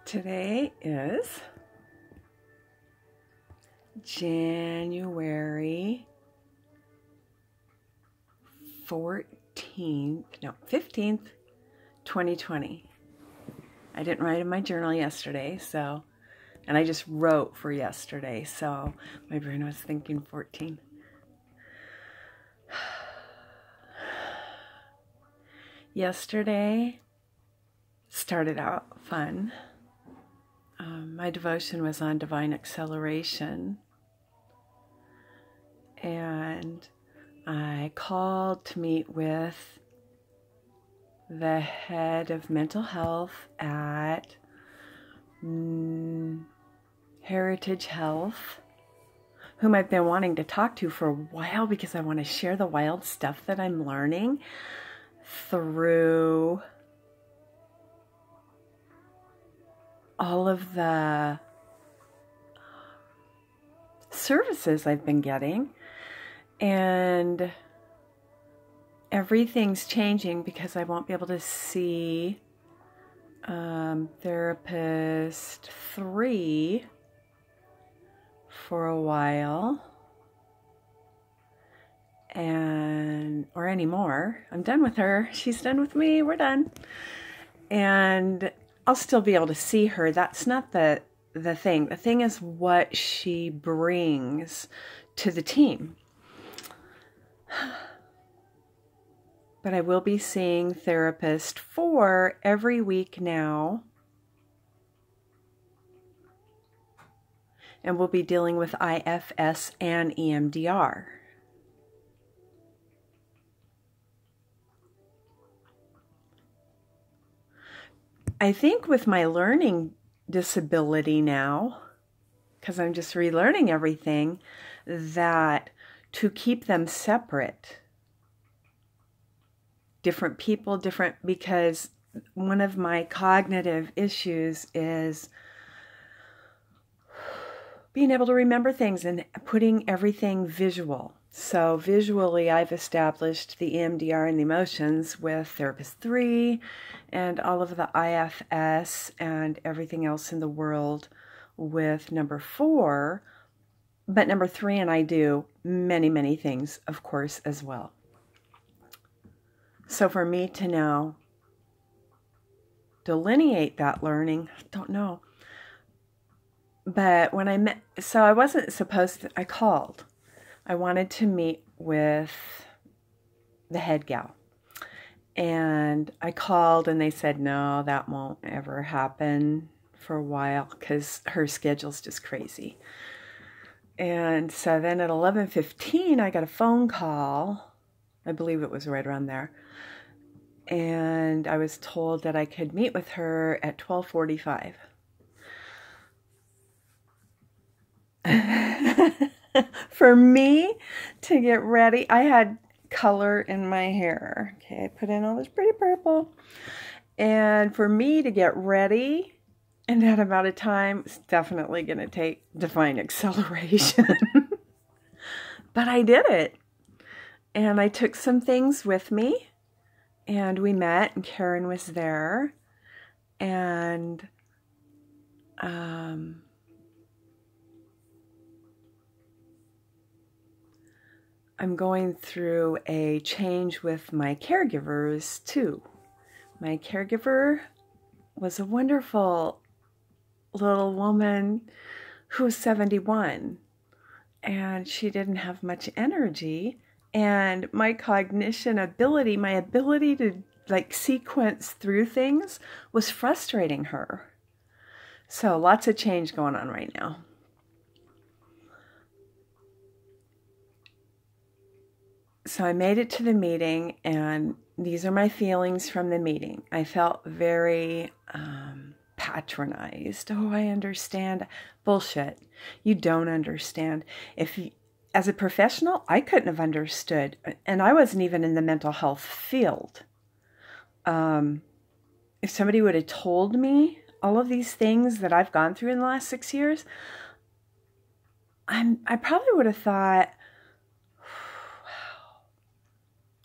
Today is January 15th, 2020. I didn't write in my journal yesterday, and I just wrote for yesterday, so my brain was thinking 14. Yesterday started out fun. My devotion was on divine acceleration, and I called to meet with the head of mental health at Heritage Health, whom I've been wanting to talk to for a while because I want to share the wild stuff that I'm learning through all of the services I've been getting, and everything's changing because I won't be able to see therapist 3 for a while, or anymore. I'm done with her. She's done with me. We're done. And I'll still be able to see her. That's not the thing. The thing is what she brings to the team. But I will be seeing therapist 4 every week now. And we'll be dealing with IFS and EMDR. I think with my learning disability now, because I'm just relearning everything, that to keep them separate, different people, because one of my cognitive issues is being able to remember things and putting everything visual. So visually, I've established the EMDR and the emotions with therapist 3 and all of the IFS and everything else in the world with number 4. But number 3 and I do many, many things, of course, as well. So for me to now delineate that learning, I don't know. But when I wasn't supposed to, I called. I wanted to meet with the head gal. And I called and they said, no, that won't ever happen for a while because her schedule's just crazy. And so then at 11:15, I got a phone call. I believe it was right around there. And I was told that I could meet with her at 12:45. For me to get ready, I had color in my hair. Okay, I put in all this pretty purple. And for me to get ready in that amount of time, it's definitely going to take divine acceleration. But I did it. And I took some things with me. And we met, and Karen was there. And I'm going through a change with my caregivers, too. My caregiver was a wonderful little woman who was 71, and she didn't have much energy, and my cognition ability, my ability to sequence through things was frustrating her. So lots of change going on right now. So I made it to the meeting, and these are my feelings from the meeting. I felt very patronized. Oh, I understand. Bullshit. You don't understand. As a professional, I couldn't have understood, and I wasn't even in the mental health field. If somebody would have told me all of these things that I've gone through in the last 6 years, I probably would have thought,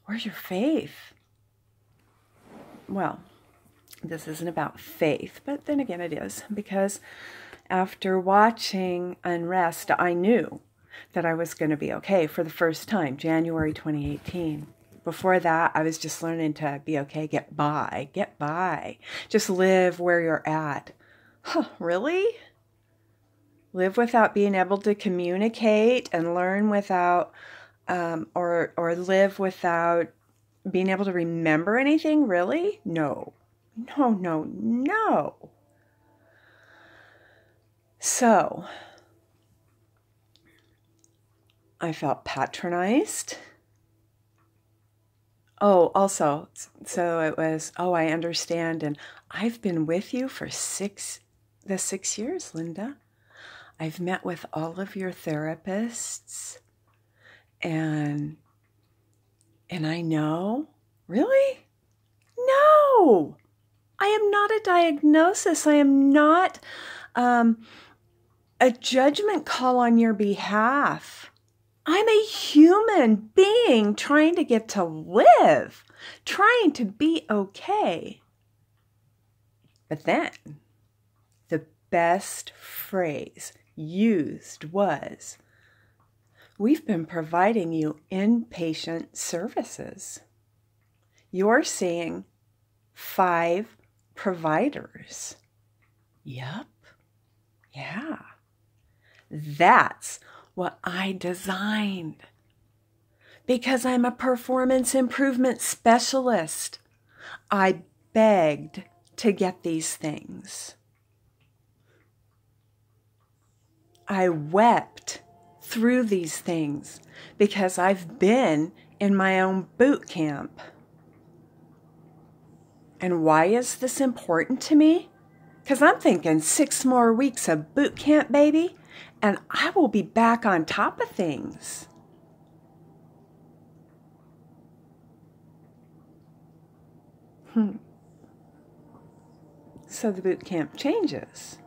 where's your faith? Well, This isn't about faith, but then again it is, because after watching Unrest, I knew that I was going to be okay for the first time, January 2018. Before that, I was just learning to be okay, get by, just live where you're at. Huh, really? Live without being able to communicate and learn without, or live without being able to remember anything? Really? No. No. So, I felt patronized. Oh, also, so it was, I understand, and I've been with you for 6 years, Linda. I've met with all of your therapists, and I know. Really? No! I am not a diagnosis. I am not a judgment call on your behalf. I'm a human being trying to get to live, trying to be okay. But then, the best phrase used was, we've been providing you inpatient services. You're seeing 5 providers. Yep. Yeah. That's what I designed. Because I'm a performance improvement specialist. I begged to get these things. I wept through these things because I've been in my own boot camp. And why is this important to me? Because I'm thinking 6 more weeks of boot camp, baby, and I will be back on top of things. So the boot camp changes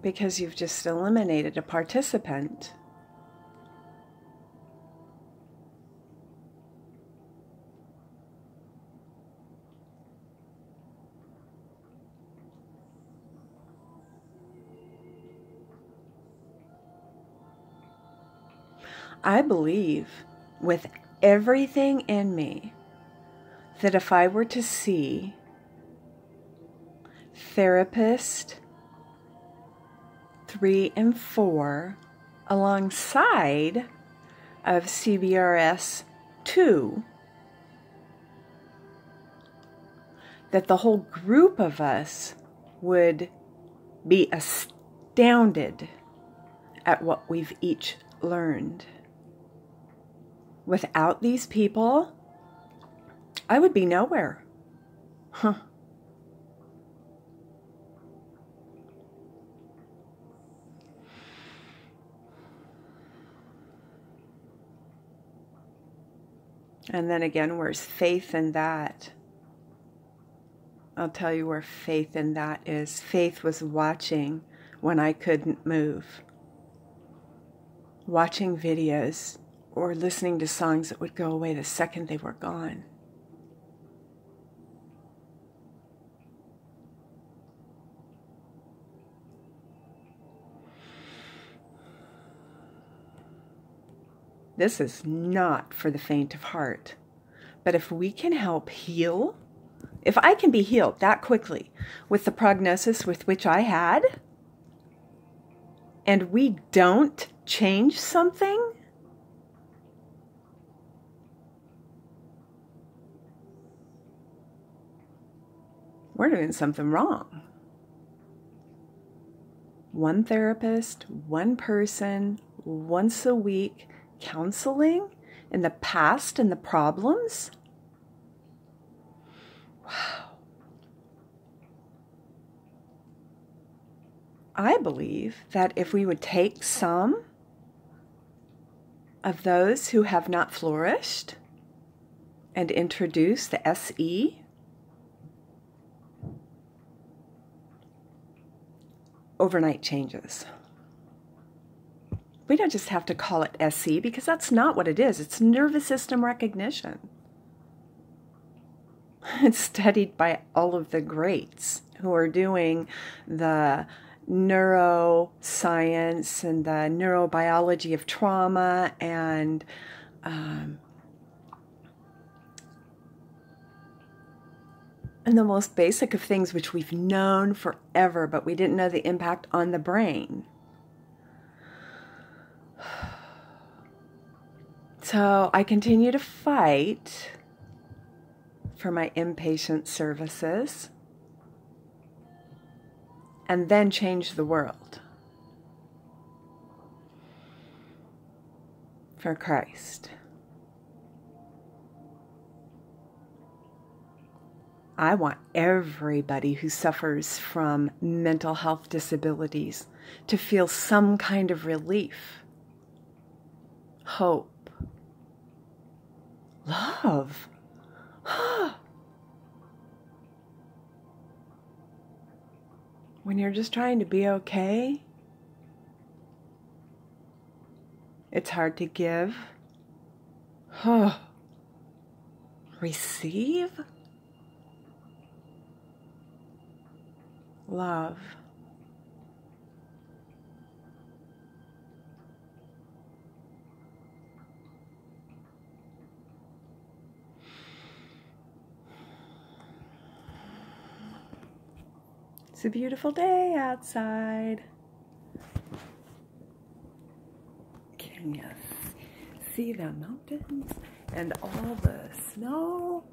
because you've just eliminated a participant. I believe with everything in me that if I were to see therapist 3 and 4 alongside of CBRS 2, that the whole group of us would be astounded at what we've each learned. Without these people, I would be nowhere. And then again, where's faith in that? I'll tell you where faith in that is. Faith was watching when I couldn't move. Watching videos or listening to songs that would go away the second they were gone. This is not for the faint of heart. But if we can help heal, if I can be healed that quickly with the prognosis with which I had, and we don't change something, we're doing something wrong. One therapist, one person, once a week, counseling in the past and the problems. Wow. I believe that if we would take some of those who have not flourished and introduce the SE, overnight changes. We don't just have to call it SE because that's not what it is. It's nervous system recognition. It's studied by all of the greats who are doing the neuroscience and the neurobiology of trauma and the most basic of things which we've known forever, but we didn't know the impact on the brain. So I continue to fight for my inpatient services and then change the world for Christ. I want everybody who suffers from mental health disabilities to feel some kind of relief, hope, love. When you're just trying to be okay, it's hard to give. Receive love. It's a beautiful day outside. Can you see the mountains and all the snow?